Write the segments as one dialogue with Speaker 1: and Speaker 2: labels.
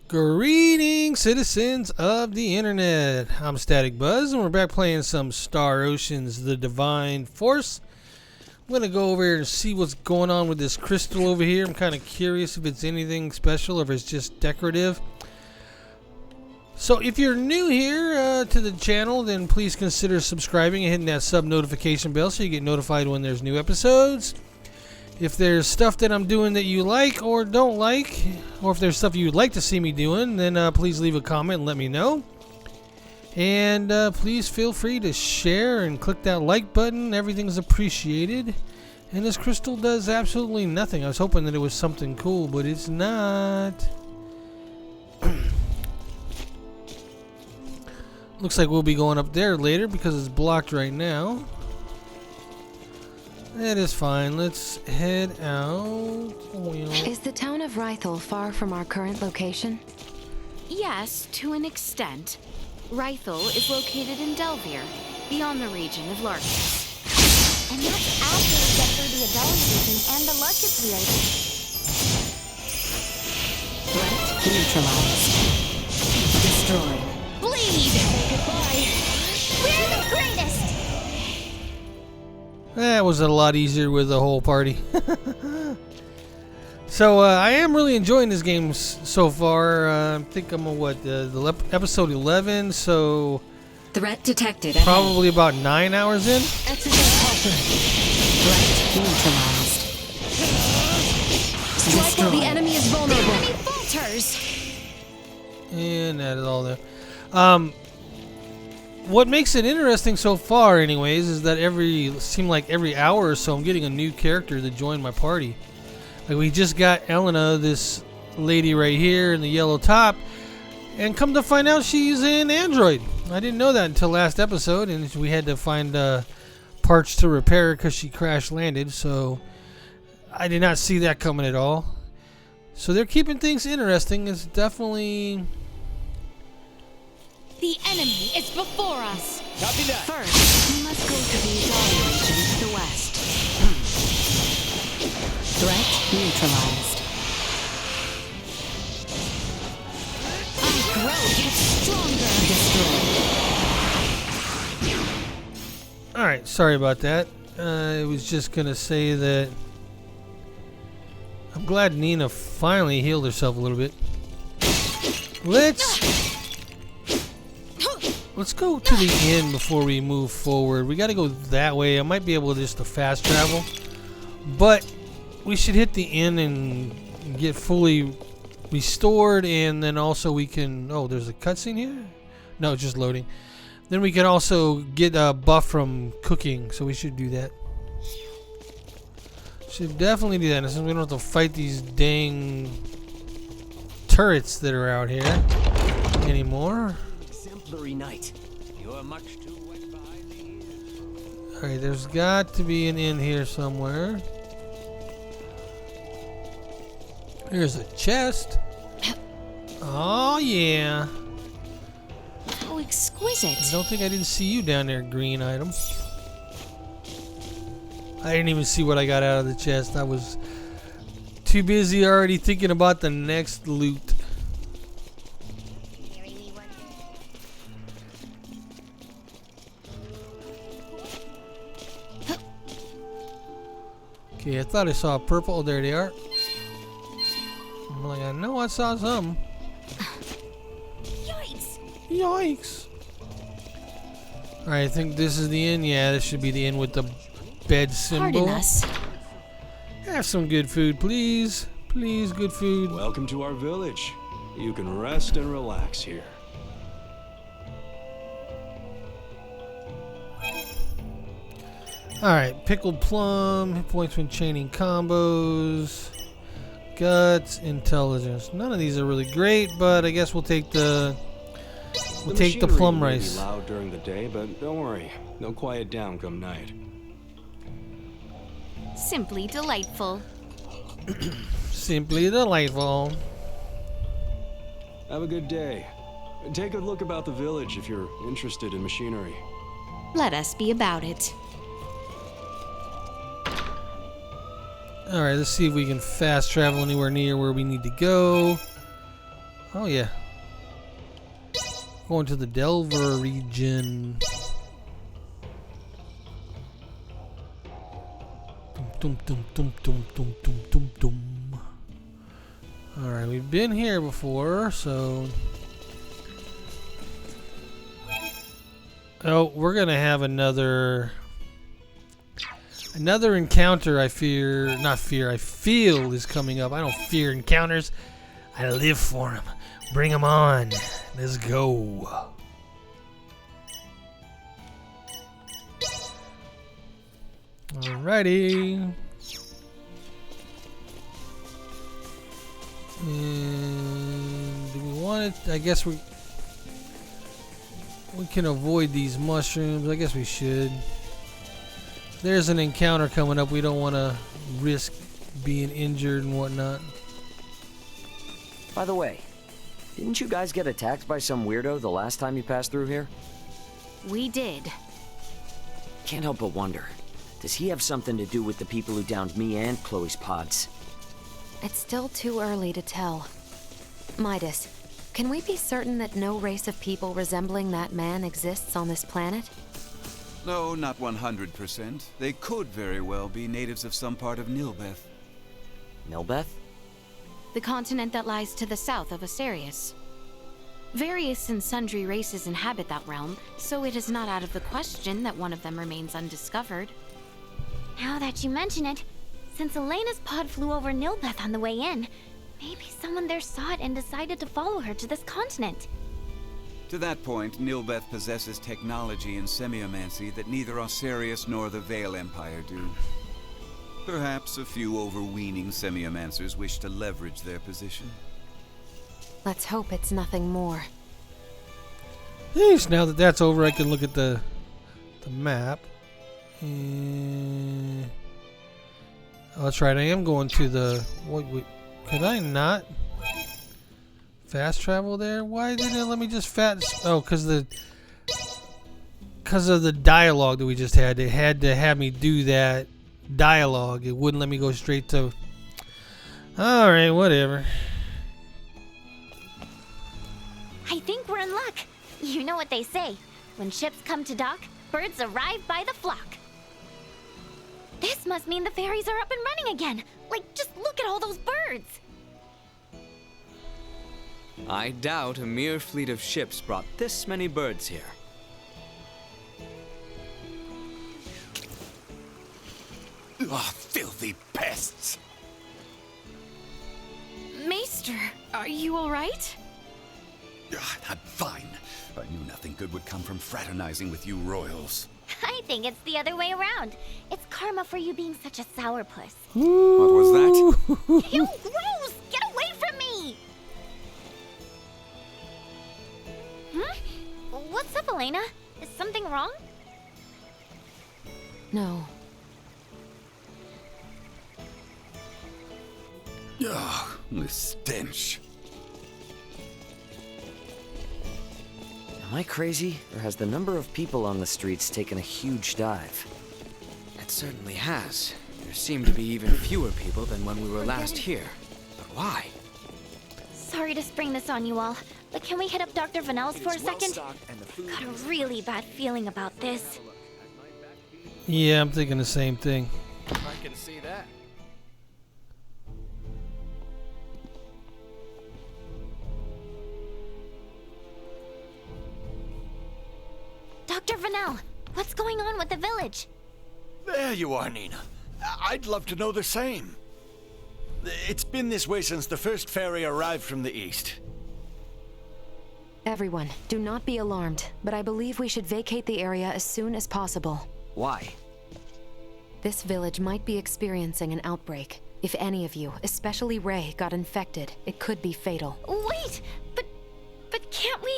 Speaker 1: Greetings, citizens of the internet. I'm Static Buzz, and we're back playing some Star Ocean's The Divine Force. I'm going to go over here and see what's going on with this crystal over here. I'm kind of curious if it's anything special or if it's just decorative. So if you're new here to the channel, then please consider subscribing and hitting that sub notification bell so you get notified when there's new episodes. If there's stuff that I'm doing that you like or don't like, or if there's stuff you'd like to see me doing, then please leave a comment and let me know. And please feel free to share and click that like button. Everything's appreciated. And this crystal does absolutely nothing. I was hoping that it was something cool, but it's not. Looks like we'll be going up there later because it's blocked right now. That is fine. Let's head out.
Speaker 2: Is the town of Rythel far from our current location?
Speaker 3: Yes, to an extent. Rythel is located in Delvir, beyond the region of Larkus.
Speaker 4: And that's after we get through the Adele region and the Larkus village.
Speaker 2: Threat neutralized. Destroyed.
Speaker 4: Bleed! Say goodbye. We're the greatest!
Speaker 1: That was a lot easier with the whole party. So I am really enjoying this game so far. I think I'm on episode 11, so
Speaker 2: Threat detected.
Speaker 1: probably about 9 hours in.
Speaker 2: Threat neutralized.
Speaker 4: Strike while the enemy is vulnerable.
Speaker 3: The enemy falters!
Speaker 1: And that is all there. What makes it interesting so far, anyways, is that seem like every hour or so I'm getting a new character to join my party. Like we just got Elena, this lady right here in the yellow top, and come to find out she's an android. I didn't know that until last episode, and we had to find parts to repair her because she crash landed. So I did not see that coming at all. So they're keeping things interesting. It's definitely.
Speaker 3: The enemy is before us!
Speaker 5: Copy that.
Speaker 2: First, we must go to the Adele region to the west. Threat neutralized.
Speaker 3: Our growth gets stronger!
Speaker 2: Destroyed.
Speaker 1: Alright, sorry about that. I was just going to say that I'm glad Nina finally healed herself a little bit. Let's go to the inn before we move forward. We got to go that way. I might be able just to fast travel, but we should hit the inn and get fully restored, and then also we can. Oh, there's a cutscene here. No, it's just loading. Then we can also get a buff from cooking, so we should do that. Should definitely do that. Since we don't have to fight these dang turrets that are out here anymore.
Speaker 5: Night. You are much too wet behind the ears.
Speaker 1: Alright, there's got to be an inn here somewhere. Here's a chest. Oh yeah.
Speaker 3: How exquisite!
Speaker 1: I don't think I didn't see you down there, green item. I didn't even see what I got out of the chest. I was too busy already thinking about the next loot. Okay, I thought I saw a purple. Oh, there they are. I'm like, I know I saw some.
Speaker 3: Yikes!
Speaker 1: Yikes. Alright, I think this is the inn. Yeah, this should be the inn with the bed symbol.
Speaker 3: Pardon us.
Speaker 1: Have some good food, please. Please, good food.
Speaker 6: Welcome to our village. You can rest and relax here.
Speaker 1: Alright, pickled plum, hit points when chaining combos, guts, intelligence. None of these are really great, but I guess we'll take the plum
Speaker 6: May
Speaker 1: rice.
Speaker 6: be loud during the day, but don't worry, they'll quiet down come night.
Speaker 3: Simply delightful.
Speaker 1: Simply delightful.
Speaker 6: Have a good day. Take a look about the village if you're interested in machinery.
Speaker 3: Let us be about it.
Speaker 1: Alright, let's see if we can fast travel anywhere near where we need to go. Oh yeah. Going to the Delver region. Dum, dum, dum, dum, dum, dum, dum, dum. Alright, we've been here before, so... Oh, we're gonna have another encounter. I feel is coming up. I don't fear encounters. I live for them. Bring them on. Let's go. Alrighty. And do we want it? I guess we can avoid these mushrooms. I guess we should. There's an encounter coming up. We don't want to risk being injured and whatnot.
Speaker 7: By the way, didn't you guys get attacked by some weirdo the last time you passed through here?
Speaker 3: We did.
Speaker 7: Can't help but wonder, does he have something to do with the people who downed me and Chloe's pods?
Speaker 2: It's still too early to tell. Midas, can we be certain that no race of people resembling that man exists on this planet?
Speaker 8: No, not 100%. They could very well be natives of some part of Nilbeth.
Speaker 7: Nilbeth?
Speaker 3: The continent that lies to the south of Asarius. Various and sundry races inhabit that realm, so it is not out of the question that one of them remains undiscovered.
Speaker 4: Now that you mention it, since Elena's pod flew over Nilbeth on the way in, maybe someone there saw it and decided to follow her to this continent.
Speaker 8: To that point, Nilbeth possesses technology in semiomancy that neither Osarius nor the Vale Empire do. Perhaps a few overweening semiomancers wish to leverage their position.
Speaker 2: Let's hope it's nothing more.
Speaker 1: Yeesh, now that that's over, I can look at the map. And... oh, that's right. I am going to the... wait, could I not fast travel there? Why didn't it let me just oh, because of the dialogue that we just had. They had to have me do that dialogue. It wouldn't let me go straight to... alright, whatever.
Speaker 4: I think we're in luck. You know what they say. When ships come to dock, birds arrive by the flock. This must mean the ferries are up and running again. Like, just look at all those birds.
Speaker 9: I doubt a mere fleet of ships brought this many birds here.
Speaker 5: Ah, filthy pests!
Speaker 3: Maester, are you alright?
Speaker 8: I'm fine. I knew nothing good would come from fraternizing with you royals.
Speaker 4: I think it's the other way around. It's karma for you being such a sourpuss.
Speaker 8: What was that?
Speaker 4: Ew, gross! Get away from me! What's up, Elena? Is something wrong?
Speaker 2: No.
Speaker 8: Ugh, the stench.
Speaker 7: Am I crazy, or has the number of people on the streets taken a huge dive?
Speaker 9: It certainly has. There seem to be even fewer people than when we were last here. But why?
Speaker 4: Sorry to spring this on you all, but can we hit up Dr. Vanel's for a second? Got a really bad feeling about this.
Speaker 1: Yeah, I'm thinking the same thing.
Speaker 5: I can see that.
Speaker 4: Dr. Vanel, what's going on with the village?
Speaker 10: There you are, Nina. I'd love to know the same. It's been this way since the first ferry arrived from the east.
Speaker 2: Everyone, do not be alarmed, but I believe we should vacate the area as soon as possible.
Speaker 7: Why?
Speaker 2: This village might be experiencing an outbreak. If any of you, especially Ray, got infected, it could be fatal.
Speaker 4: Wait, but can't we?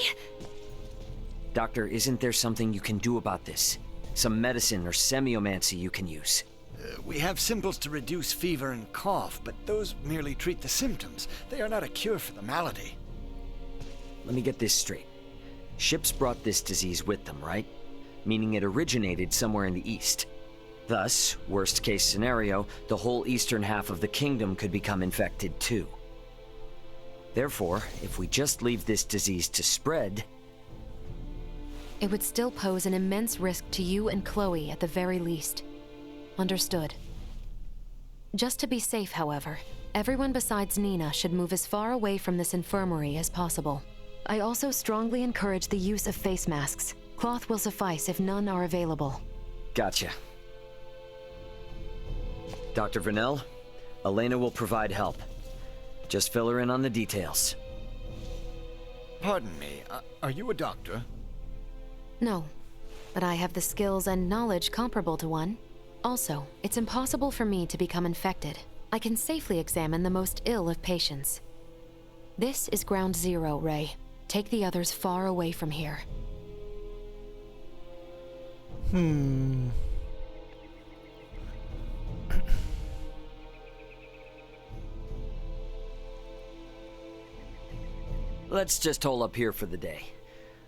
Speaker 7: Doctor, isn't there something you can do about this? Some medicine or semiomancy you can use?
Speaker 10: We have symbols to reduce fever and cough, but those merely treat the symptoms. They are not a cure for the malady.
Speaker 7: Let me get this straight. Ships brought this disease with them, right? Meaning it originated somewhere in the east. Thus, worst case scenario, the whole eastern half of the kingdom could become infected too. Therefore, if we just leave this disease to spread,
Speaker 2: It would still pose an immense risk to you and Chloe at the very least. Understood. Just to be safe, however, everyone besides Nina should move as far away from this infirmary as possible. I also strongly encourage the use of face masks. Cloth will suffice if none are available.
Speaker 7: gotcha. Dr. Vernell, Elena will provide help. Just fill her in on the details.
Speaker 10: Pardon me, are you a doctor?
Speaker 2: No, but I have the skills and knowledge comparable to one. Also, it's impossible for me to become infected. I can safely examine the most ill of patients. This is ground zero, Ray. Take the others far away from here.
Speaker 7: Let's just hole up here for the day.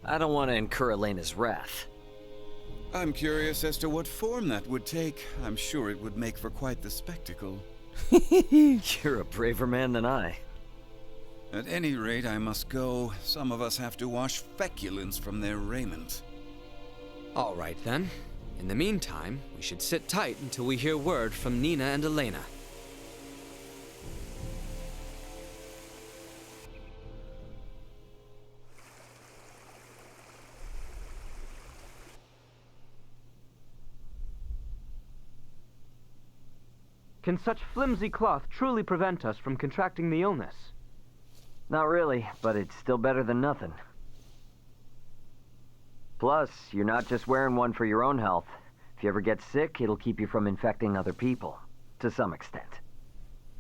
Speaker 7: I don't want to incur Elena's wrath.
Speaker 8: I'm curious as to what form that would take. I'm sure it would make for quite the spectacle.
Speaker 7: You're a braver man than I.
Speaker 8: At any rate, I must go. Some of us have to wash feculence from their raiment.
Speaker 9: All right, then. In the meantime, we should sit tight until we hear word from Nina and Elena.
Speaker 11: Can such flimsy cloth truly prevent us from contracting the illness?
Speaker 7: Not really, but it's still better than nothing. Plus, you're not just wearing one for your own health. If you ever get sick, it'll keep you from infecting other people, to some extent.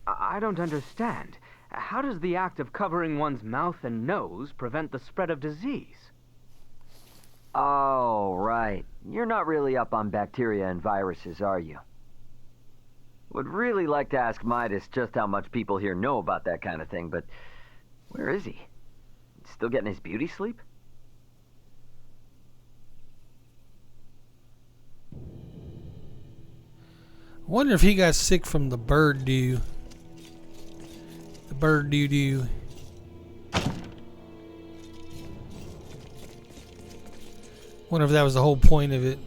Speaker 11: I don't understand. How does the act of covering one's mouth and nose prevent the spread of disease?
Speaker 7: Oh, right. You're not really up on bacteria and viruses, are you? Would really like to ask Midas just how much people here know about that kind of thing, but where is he? Still getting his beauty sleep?
Speaker 1: I wonder if he got sick from the bird dew. The bird doo-doo. Wonder if that was the whole point of it.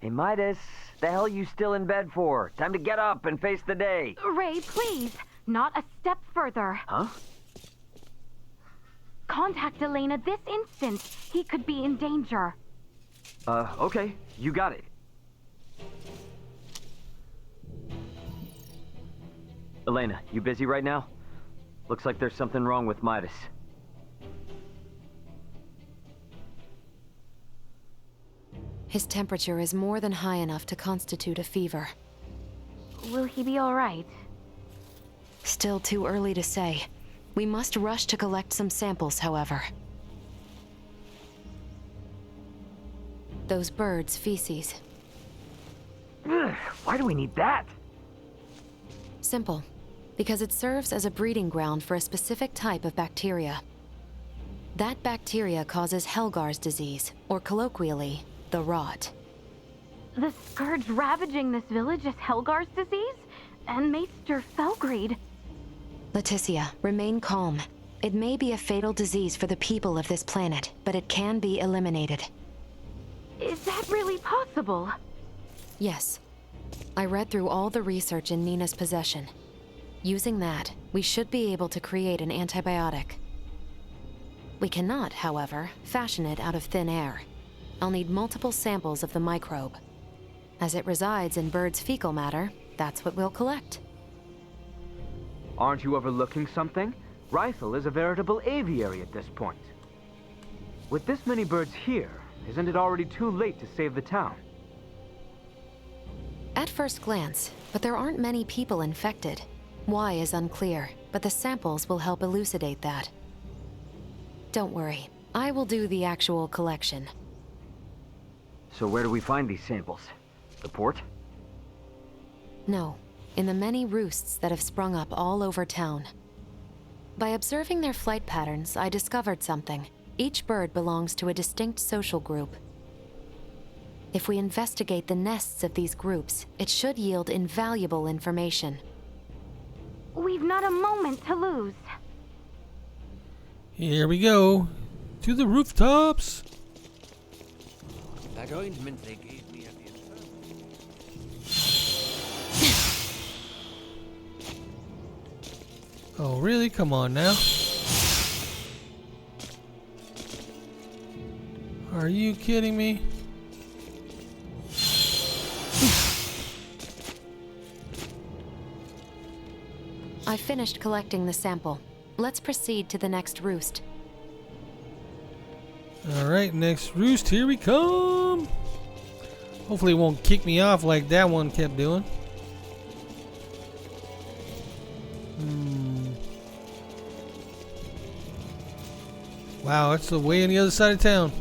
Speaker 7: Hey, Midas, the hell you still in bed for? Time to get up and face the day.
Speaker 3: Ray, please, not a step further.
Speaker 7: Huh?
Speaker 3: Contact Elena this instant. He could be in danger.
Speaker 7: Okay, you got it. Elena, you busy right now? Looks like there's something wrong with Midas.
Speaker 2: His temperature is more than high enough to constitute a fever.
Speaker 3: Will he be all right?
Speaker 2: Still too early to say. We must rush to collect some samples, however. Those birds' feces.
Speaker 11: Ugh, why do we need that?
Speaker 2: Simple. Because it serves as a breeding ground for a specific type of bacteria. That bacteria causes Helgar's disease, or colloquially, the rot.
Speaker 3: The scourge ravaging this village is Helgar's disease? And Maester Felgreed.
Speaker 2: Laeticia, remain calm. It may be a fatal disease for the people of this planet, but it can be eliminated.
Speaker 3: Is that really possible?
Speaker 2: Yes. I read through all the research in Nina's possession. Using that, we should be able to create an antibiotic. We cannot, however, fashion it out of thin air. I'll need multiple samples of the microbe. As it resides in birds' fecal matter, that's what we'll collect.
Speaker 11: Aren't you overlooking something? Rifle is a veritable aviary at this point. With this many birds here, isn't it already too late to save the town?
Speaker 2: At first glance, but there aren't many people infected. Why is unclear, but the samples will help elucidate that. Don't worry, I will do the actual collection.
Speaker 7: So where do we find these samples? The port?
Speaker 2: No, in the many roosts that have sprung up all over town. By observing their flight patterns, I discovered something. Each bird belongs to a distinct social group. If we investigate the nests of these groups, it should yield invaluable information.
Speaker 4: We've not a moment to lose.
Speaker 1: Here we go. To the rooftops.
Speaker 5: That ointment they gave me at the infirmary.
Speaker 1: Oh, really? Come on now. Are you kidding me?
Speaker 2: I finished collecting the sample. Let's proceed to the next roost.
Speaker 1: Alright, next roost, here we come. Hopefully it won't kick me off like that one kept doing. Wow, that's way on the other side of town.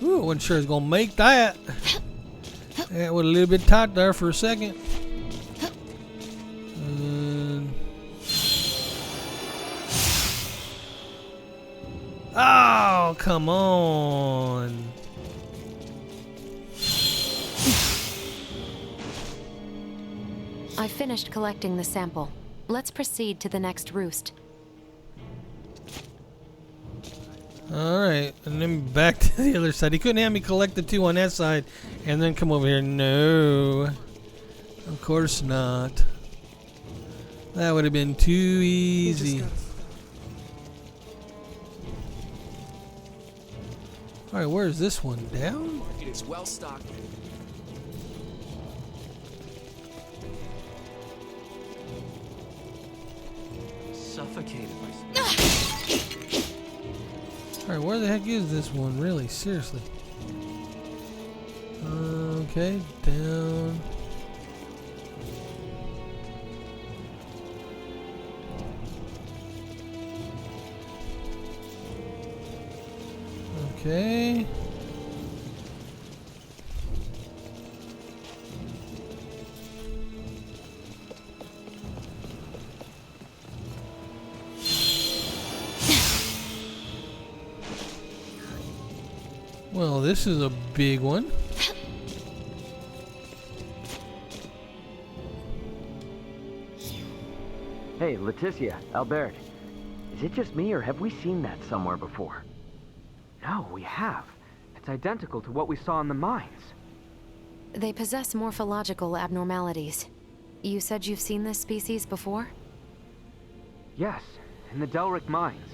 Speaker 1: Ooh, I wasn't sure I was gonna make that. That was a little bit tight there for a second. Oh, come on.
Speaker 2: I finished collecting the sample. Let's proceed to the next roost.
Speaker 1: Alright, and then back to the other side. He couldn't have me collect the two on that side and then come over here. No. Of course not. That would have been too easy. Alright, where's this one? Down?
Speaker 9: It is well stocked. Suffocated myself.
Speaker 1: Alright, where the heck is this one? Really? Seriously. Okay, down. Okay. Well, this is a big one.
Speaker 7: Hey, Laeticia, Albert. Is it just me, or have we seen that somewhere before?
Speaker 11: No, we have. It's identical to what we saw in the mines.
Speaker 2: They possess morphological abnormalities. You said you've seen this species before?
Speaker 11: Yes, in the Delric mines.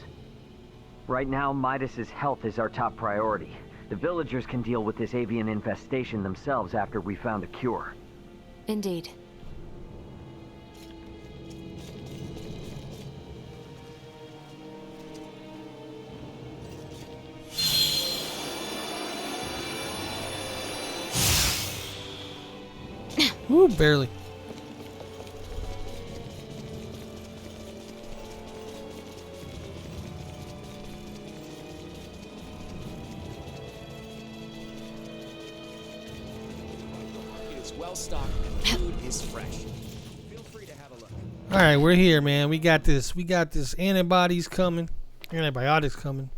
Speaker 7: Right now, Midas's health is our top priority. The villagers can deal with this avian infestation themselves after we found a cure.
Speaker 2: Indeed.
Speaker 1: Ooh, barely.
Speaker 9: It is well stocked and food is fresh. Feel free to have a look.
Speaker 1: Alright, we're here, man. We got this. We got this antibodies coming. Antibiotics coming.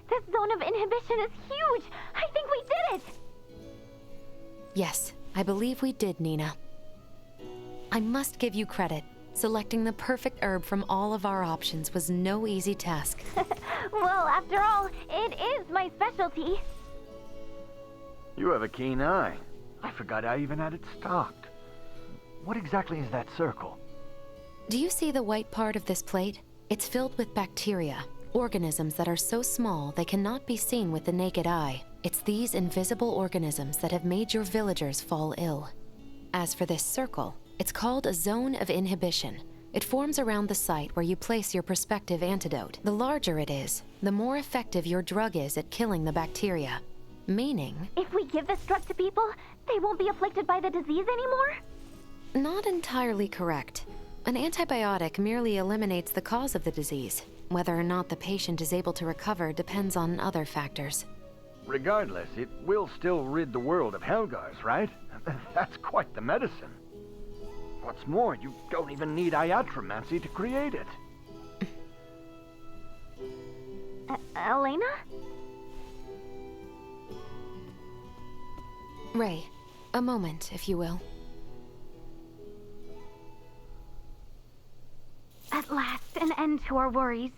Speaker 4: This zone of inhibition is huge! I think we did it!
Speaker 2: Yes, I believe we did, Nina. I must give you credit. Selecting the perfect herb from all of our options was no easy task.
Speaker 4: Well, after all, it is my specialty.
Speaker 10: You have a keen eye. I forgot I even had it stocked.
Speaker 12: What exactly is that circle?
Speaker 2: Do you see the white part of this plate? It's filled with bacteria, organisms that are so small they cannot be seen with the naked eye. It's these invisible organisms that have made your villagers fall ill. As for this circle, it's called a zone of inhibition. It forms around the site where you place your prospective antidote. The larger it is, the more effective your drug is at killing the bacteria. Meaning...
Speaker 4: If we give this drug to people, they won't be afflicted by the disease anymore?
Speaker 2: Not entirely correct. An antibiotic merely eliminates the cause of the disease. Whether or not the patient is able to recover depends on other factors.
Speaker 12: Regardless, it will still rid the world of Helgars, right? That's quite the medicine. What's more, you don't even need iatromancy to create it.
Speaker 4: Elena?
Speaker 2: Ray, a moment, if you will.
Speaker 3: At last, an end to our worries.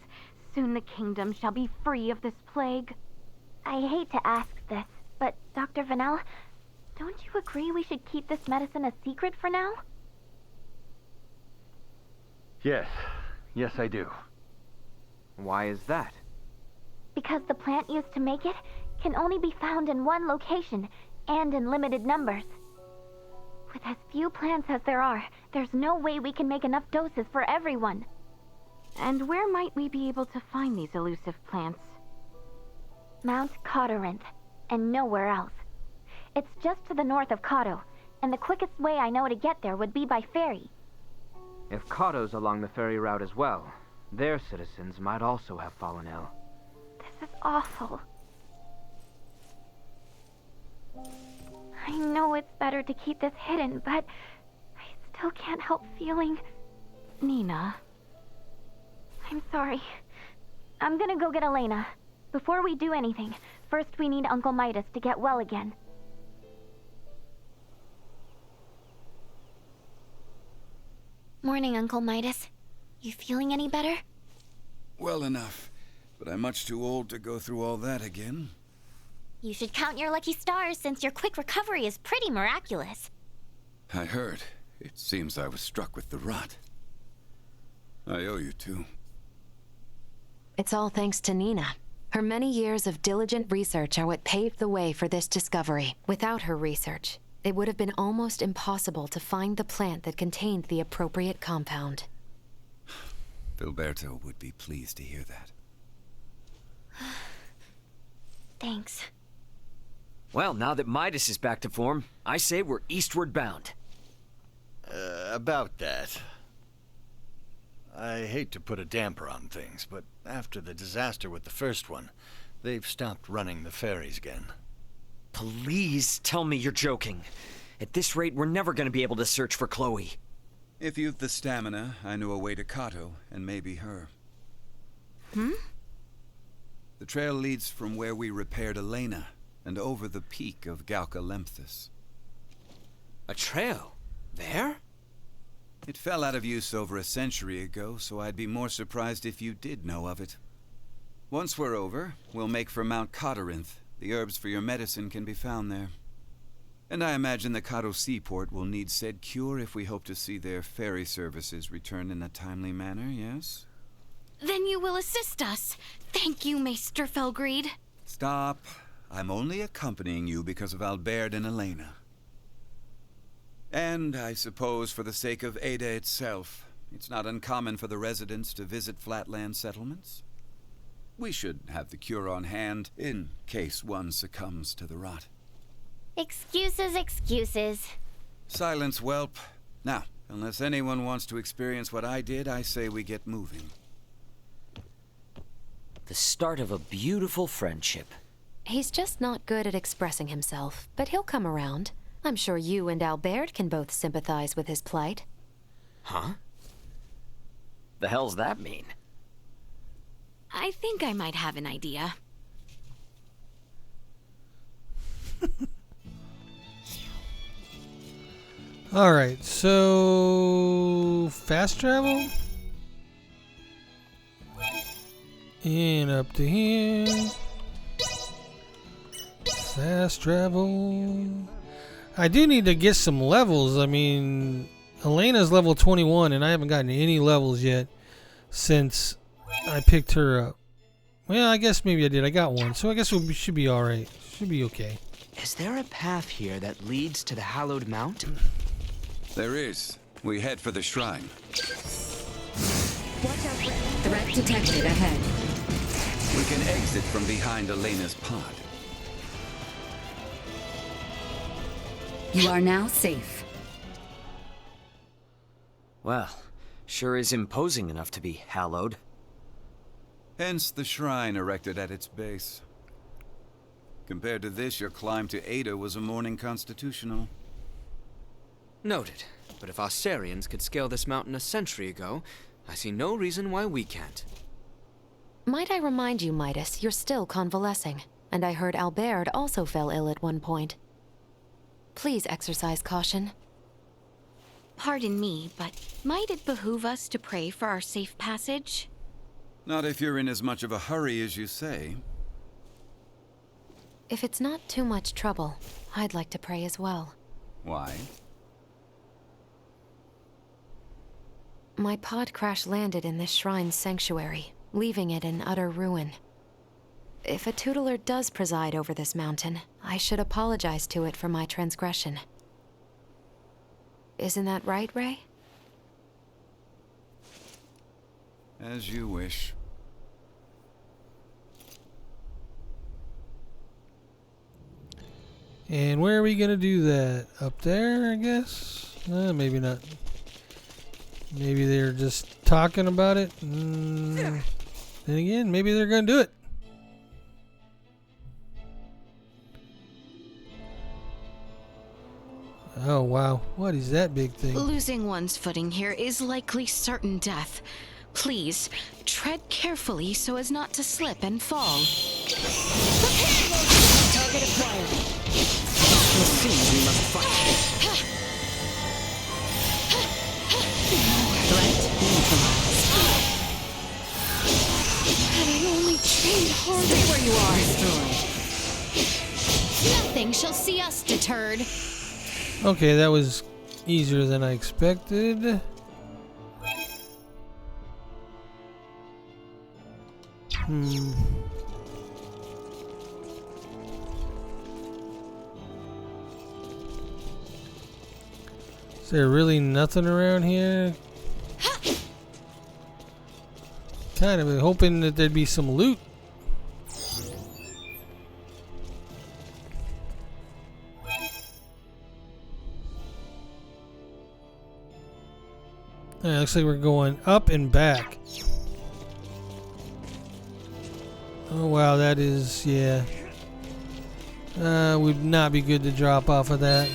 Speaker 3: Soon the kingdom shall be free of this plague.
Speaker 4: I hate to ask this, but Dr. Vanel, don't you agree we should keep this medicine a secret for now?
Speaker 12: Yes. Yes, I do.
Speaker 11: Why is that?
Speaker 4: Because the plant used to make it can only be found in one location, and in limited numbers. With as few plants as there are, there's no way we can make enough doses for everyone.
Speaker 3: And where might we be able to find these elusive plants?
Speaker 4: Mount Cotteranth, and nowhere else. It's just to the north of Cotto, and the quickest way I know to get there would be by ferry.
Speaker 11: If Kato's along the ferry route as well, their citizens might also have fallen ill.
Speaker 4: This is awful. I know it's better to keep this hidden, but I still can't help feeling...
Speaker 3: Nina.
Speaker 4: I'm sorry. I'm gonna go get Elena. Before we do anything, first we need Uncle Midas to get well again. Morning, Uncle Midas. You feeling any better?
Speaker 8: Well enough, but I'm much too old to go through all that again.
Speaker 4: You should count your lucky stars since your quick recovery is pretty miraculous.
Speaker 8: I heard. It seems I was struck with the rot. I owe you two.
Speaker 2: It's all thanks to Nina. Her many years of diligent research are what paved the way for this discovery. Without her research, it would have been almost impossible to find the plant that contained the appropriate compound.
Speaker 8: Filberto would be pleased to hear that.
Speaker 4: Thanks.
Speaker 13: Well, now that Midas is back to form, I say we're eastward bound.
Speaker 10: About that. I hate to put a damper on things, but after the disaster with the first one, they've stopped running the ferries again.
Speaker 13: Please tell me you're joking. At this rate, we're never going to be able to search for Chloe.
Speaker 8: If you've the stamina, I know a way to Kato, and maybe her.
Speaker 3: Hmm?
Speaker 8: The trail leads from where we repaired Elena, and over the peak of Galca-Lemphis.
Speaker 13: A trail? There?
Speaker 8: It fell out of use over a century ago, so I'd be more surprised if you did know of it. Once we're over, we'll make for Mount Cotteranth. The herbs for your medicine can be found there. And I imagine the Kato seaport will need said cure if we hope to see their ferry services return in a timely manner, yes?
Speaker 3: Then you will assist us. Thank you, Maester Felgreed.
Speaker 8: Stop. I'm only accompanying you because of Albert and Elena. And I suppose for the sake of Ada itself, it's not uncommon for the residents to visit flatland settlements. We should have the cure on hand in case one succumbs to the rot.
Speaker 4: Excuses, excuses.
Speaker 8: Silence, whelp. Now, unless anyone wants to experience what I did, I say we get moving.
Speaker 13: The start of a beautiful friendship.
Speaker 2: He's just not good at expressing himself, but he'll come around. I'm sure you and Albert can both sympathize with his plight.
Speaker 13: Huh? The hell's that mean?
Speaker 3: I think I might have an idea.
Speaker 1: Alright, so... fast travel? And up to here. Fast travel. I do need to get some levels. I mean, Elena's level 21 and I haven't gotten any levels yet since I picked her up. Well, I guess maybe I did. I got one. So I guess we should be alright. Should be okay.
Speaker 9: Is there a path here that leads to the hallowed mount?
Speaker 8: There is. We head for the shrine.
Speaker 14: Watch out. Threat detected ahead.
Speaker 8: We can exit from behind Elena's pod.
Speaker 14: You are now safe.
Speaker 13: Well, sure is imposing enough to be hallowed.
Speaker 8: Hence the shrine erected at its base. Compared to this, your climb to Ada was a morning constitutional.
Speaker 9: Noted. But if Osarians could scale this mountain a century ago, I see no reason why we can't.
Speaker 2: Might I remind you, Midas, you're still convalescing, and I heard Albert also fell ill at one point. Please exercise caution.
Speaker 3: Pardon me, but might it behoove us to pray for our safe passage?
Speaker 8: Not if you're in as much of a hurry as you say.
Speaker 2: If it's not too much trouble, I'd like to pray as well.
Speaker 8: Why?
Speaker 2: My pod crash-landed in this shrine's sanctuary, leaving it in utter ruin. If a tutelar does preside over this mountain, I should apologize to it for my transgression. Isn't that right, Ray?
Speaker 8: As you wish.
Speaker 1: And where are we gonna do that? Up there, I guess? Maybe not. Maybe they're just talking about it. Then again, maybe they're gonna do it. Oh wow, what is that big thing?
Speaker 3: Losing one's footing here is likely certain death. Please, tread carefully so as not to slip and fall.
Speaker 13: Target acquired. It seems we must fight.
Speaker 3: Threat neutralized. Had I only trained harder.
Speaker 13: Stay where you are. Destroy.
Speaker 3: Nothing shall see us deterred.
Speaker 1: Okay, that was easier than I expected. Is there really nothing around here? Kind of hoping that there'd be some loot. Looks like we're going up and back. Oh wow, that is, yeah. Would not be good to drop off of that.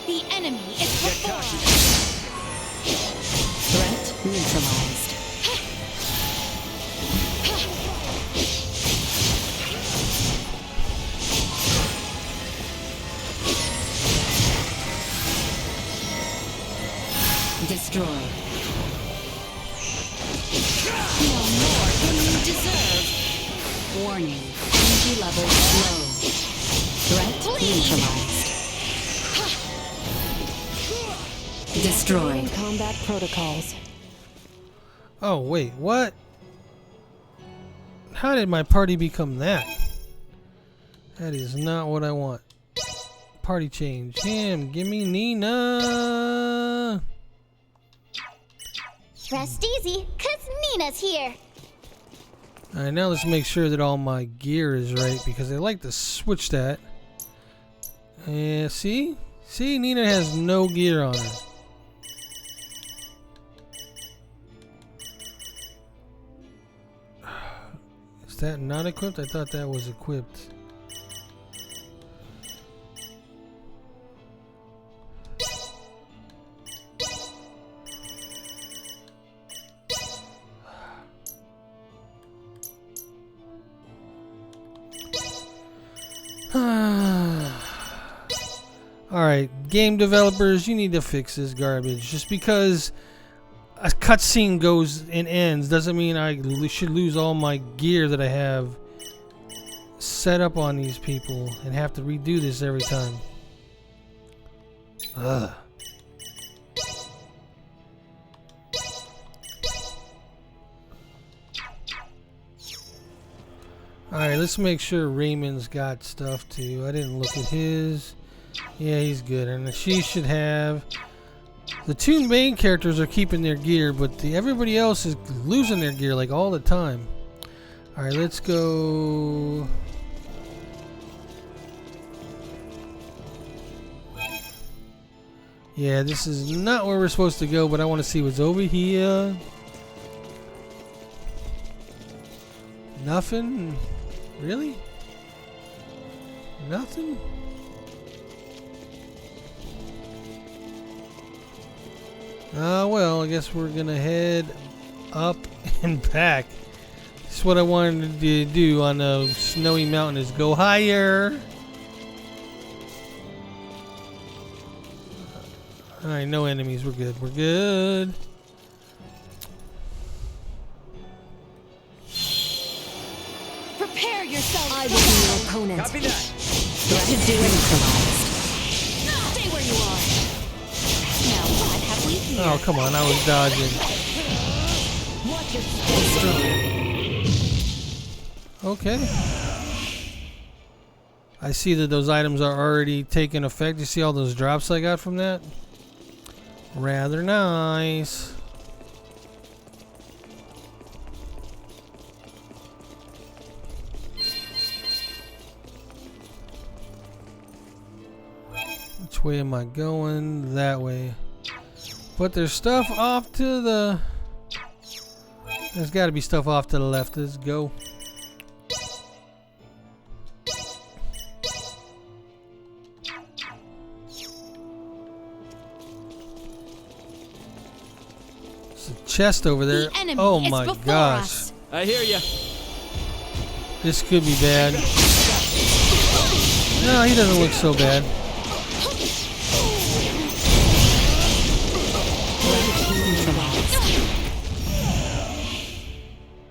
Speaker 3: The enemy is before us.
Speaker 14: Threat neutralized. Destroy.
Speaker 3: No more than you deserve.
Speaker 14: Warning. Energy levels low. Threat neutralized. Destroy.
Speaker 2: Combat protocols.
Speaker 1: Oh wait, what? How did my party become that? That is not what I want. Party change. Him, give me Nina.
Speaker 4: Rest easy, cause Nina's here.
Speaker 1: Alright, now let's make sure that all my gear is right because I like to switch that. And see? See, Nina has no gear on her. Is that not equipped? I thought that was equipped. Alright, game developers, you need to fix this garbage. Just because a cutscene goes and ends doesn't mean I should lose all my gear that I have set up on these people and have to redo this every time. Ugh. Alright, let's make sure Raymond's got stuff too. I didn't look at his. Yeah, he's good. And she should have. The two main characters are keeping their gear, but everybody else is losing their gear like all the time. Alright, let's go. Yeah, this is not where we're supposed to go, but I want to see what's over here. Nothing? Really? Nothing? Well, I guess we're gonna head up and back. That's what I wanted to do on a snowy mountain, is go higher. Alright, no enemies. We're good. We're good.
Speaker 3: Prepare yourself.
Speaker 2: I will be your opponent.
Speaker 13: Copy that.
Speaker 2: Threat neutralized.
Speaker 3: Stay where you are. Now what have we here?
Speaker 1: Oh, come on. I was dodging. Okay. I see that those items are already taking effect. You see all those drops I got from that? Rather nice. Which way am I going? That way. But there's stuff off to the... There's got to be stuff off to the left. Let's go. There's a chest over there. Oh my gosh.
Speaker 13: I hear ya.
Speaker 1: This could be bad. No, he doesn't look so bad.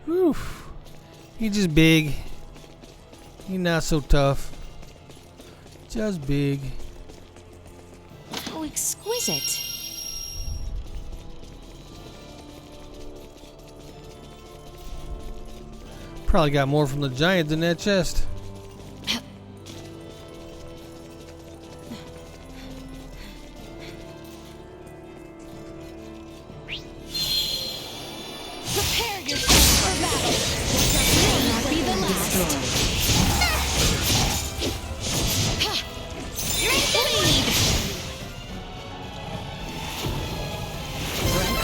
Speaker 1: Oof. He just big. He not so tough. Just big.
Speaker 3: How exquisite.
Speaker 1: Probably got more from the giant than that chest.
Speaker 3: Prepare yourself for battle. Will not be the last. Lead.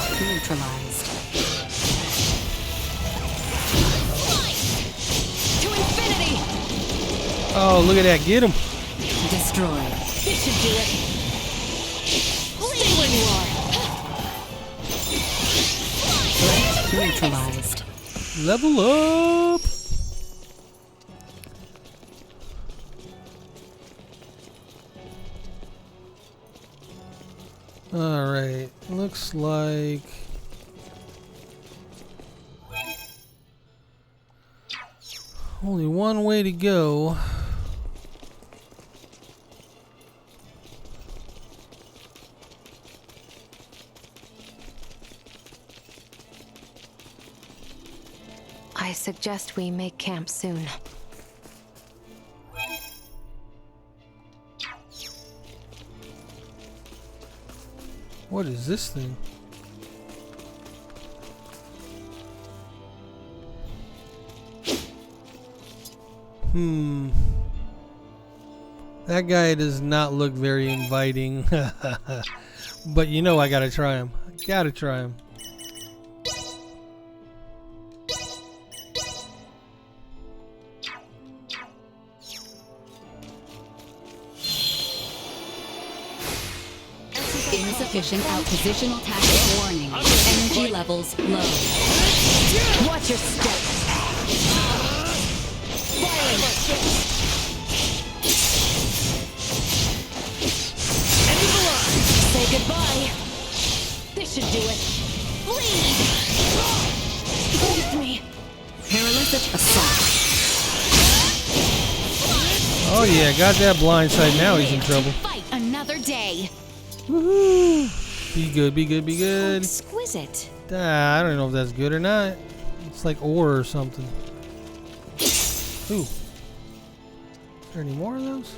Speaker 14: Threat neutralized.
Speaker 3: To infinity.
Speaker 1: Oh, look at that. Get him.
Speaker 14: Destroy.
Speaker 3: This should do it. Stay where you are.
Speaker 14: Threat neutralized.
Speaker 1: Level up. Alright. Looks like... only one way to go.
Speaker 2: I suggest we make camp soon.
Speaker 1: What is this thing? That guy does not look very inviting. But you know I gotta try him. I gotta try him.
Speaker 14: Insufficient out-positional tactic warning. Energy levels low.
Speaker 3: Watch your step. Say goodbye. This should do it. Bleed. Hold me.
Speaker 14: Paralytic assault.
Speaker 1: Oh yeah, got that blind side. Now he's in trouble.
Speaker 3: Fight another day.
Speaker 1: Woohoo! Be good, be good, be good.
Speaker 3: Exquisite.
Speaker 1: I don't know if that's good or not. It's like ore or something. Ooh. Is there any more of those?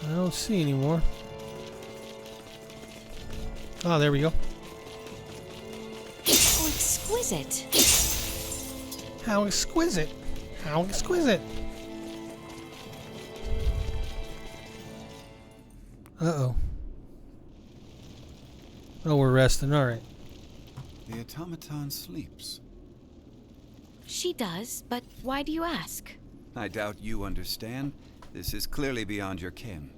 Speaker 1: I don't see any more. Oh, there we go.
Speaker 3: How exquisite.
Speaker 1: How exquisite. How exquisite. Uh-oh. Oh, we're resting. All right.
Speaker 8: The automaton sleeps.
Speaker 3: She does, but why do you ask?
Speaker 8: I doubt you understand. This is clearly beyond your ken.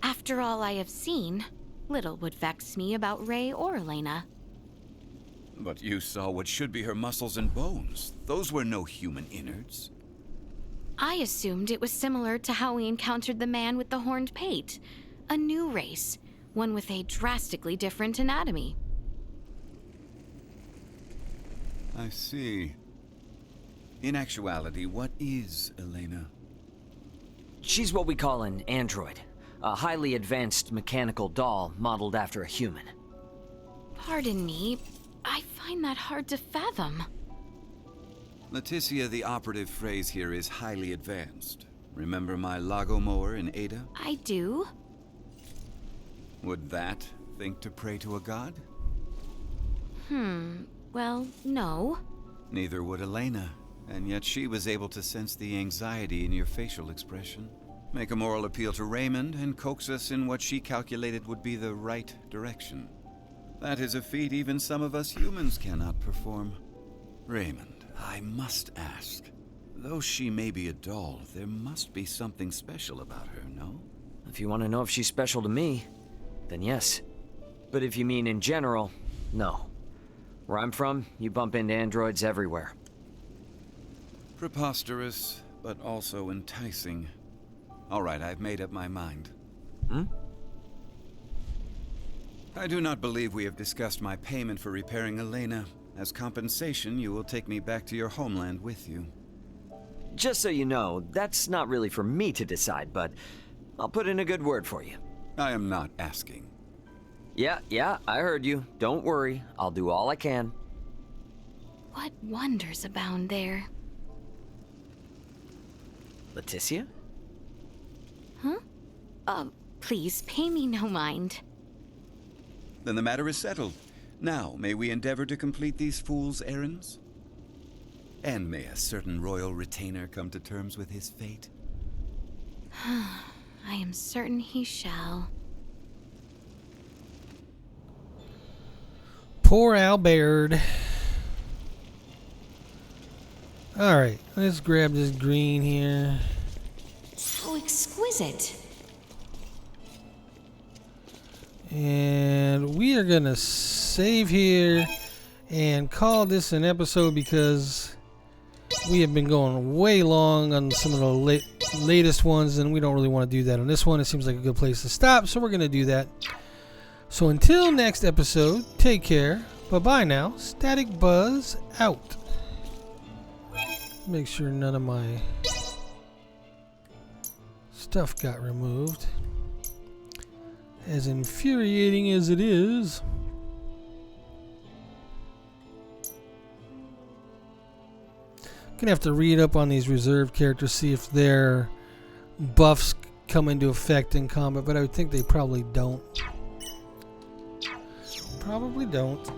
Speaker 3: After all I have seen, little would vex me about Ray or Elena.
Speaker 8: But you saw what should be her muscles and bones. Those were no human innards.
Speaker 3: I assumed it was similar to how we encountered the man with the horned pate. A new race, one with a drastically different anatomy.
Speaker 8: I see. In actuality, what is Elena?
Speaker 13: She's what we call an android. A highly advanced mechanical doll modeled after a human.
Speaker 3: Pardon me, I find that hard to fathom.
Speaker 8: Laeticia, the operative phrase here is highly advanced. Remember my Lago mower in Ada?
Speaker 3: I do.
Speaker 8: Would that think to pray to a god?
Speaker 3: Well, no.
Speaker 8: Neither would Elena, and yet she was able to sense the anxiety in your facial expression, make a moral appeal to Raymond, and coax us in what she calculated would be the right direction. That is a feat even some of us humans cannot perform. Raymond, I must ask, though she may be a doll, there must be something special about her, no?
Speaker 13: If you want to know if she's special to me, then yes. But if you mean in general, no. Where I'm from, you bump into androids everywhere.
Speaker 8: Preposterous, but also enticing. All right, I've made up my mind. I do not believe we have discussed my payment for repairing Elena. As compensation, you will take me back to your homeland with you.
Speaker 13: Just so you know, that's not really for me to decide, but I'll put in a good word for you.
Speaker 8: I am not asking.
Speaker 13: Yeah, I heard you. Don't worry, I'll do all I can.
Speaker 3: What wonders abound there?
Speaker 13: Laeticia?
Speaker 3: Huh? Please, pay me no mind.
Speaker 8: Then the matter is settled. Now, may we endeavor to complete these fools' errands? And may a certain royal retainer come to terms with his fate?
Speaker 3: I am certain he shall.
Speaker 1: Poor Albert. Alright, let's grab this green here.
Speaker 14: Oh, exquisite.
Speaker 1: And we are going to save here and call this an episode because we have been going way long on some of the latest ones, and we don't really want to do that on this one. It seems like a good place to stop, so we're going to do that. So until next episode, take care. Bye-bye now. Static Buzz out. Make sure none of my stuff got removed. As infuriating as it is. Gonna have to read up on these reserved characters, see if their buffs come into effect in combat, but I would think they probably don't. Probably don't.